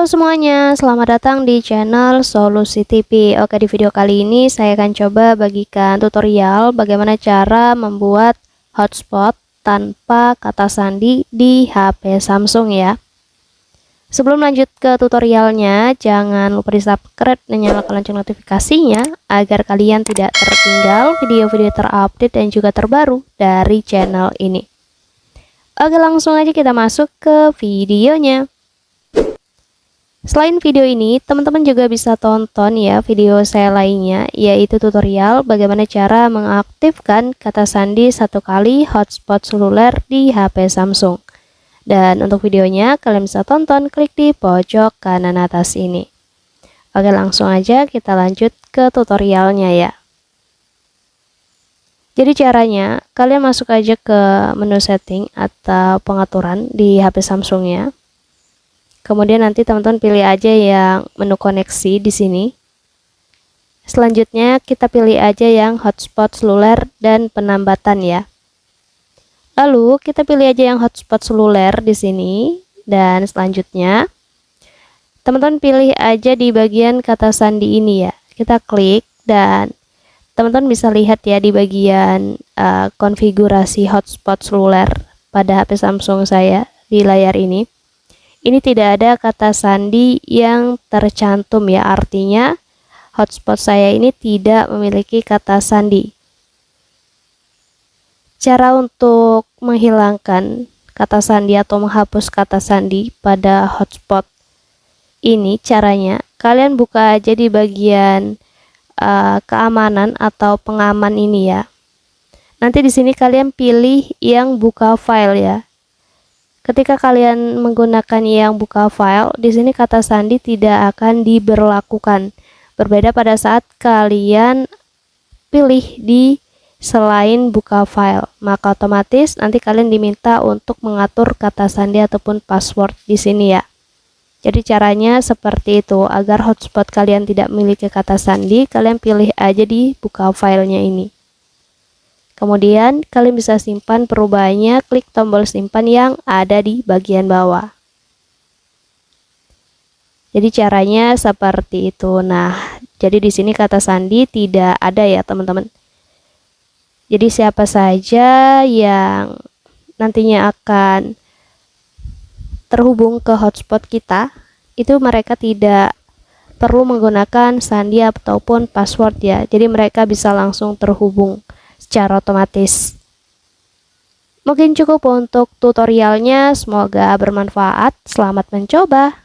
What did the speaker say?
Halo semuanya, selamat datang di channel Solusi TV. Oke, di video kali ini saya akan coba bagikan tutorial bagaimana cara membuat hotspot tanpa kata sandi di HP Samsung ya. Sebelum lanjut ke tutorialnya, jangan lupa di subscribe dan nyalakan lonceng notifikasinya agar kalian tidak tertinggal video-video terupdate dan juga terbaru dari channel ini. Oke, langsung aja kita masuk ke videonya. Selain video ini, teman-teman juga bisa tonton ya video saya lainnya, yaitu tutorial bagaimana cara mengaktifkan kata sandi satu kali hotspot seluler di HP Samsung. Dan untuk videonya, kalian bisa tonton klik di pojok kanan atas ini. Oke, langsung aja kita lanjut ke tutorialnya ya. Jadi caranya, kalian masuk aja ke menu setting atau pengaturan di HP Samsungnya. Kemudian nanti teman-teman pilih aja yang menu koneksi di sini. Selanjutnya kita pilih aja yang hotspot seluler dan penambatan ya. Lalu kita pilih aja yang hotspot seluler di sini dan selanjutnya teman-teman pilih aja di bagian kata sandi ini ya. Kita klik dan teman-teman bisa lihat ya di bagian konfigurasi hotspot seluler pada HP Samsung saya di layar ini. Ini tidak ada kata sandi yang tercantum ya, artinya hotspot saya ini tidak memiliki kata sandi. Cara untuk menghilangkan kata sandi atau menghapus kata sandi pada hotspot ini caranya, kalian buka aja di bagian keamanan atau pengaman ini ya. Nanti di sini kalian pilih yang buka file ya. Ketika kalian menggunakan yang buka file, di sini kata sandi tidak akan diberlakukan. Berbeda pada saat kalian pilih di selain buka file, maka otomatis nanti kalian diminta untuk mengatur kata sandi ataupun password di sini ya. Jadi caranya seperti itu, agar hotspot kalian tidak memiliki kata sandi, kalian pilih aja di buka filenya ini. Kemudian kalian bisa simpan perubahannya, klik tombol simpan yang ada di bagian bawah. Jadi caranya seperti itu. Nah, jadi di sini kata sandi tidak ada ya teman-teman. Jadi siapa saja yang nantinya akan terhubung ke hotspot kita, itu mereka tidak perlu menggunakan sandi ataupun password ya. Jadi mereka bisa langsung terhubung secara otomatis. Mungkin cukup untuk tutorialnya, semoga bermanfaat. Selamat mencoba.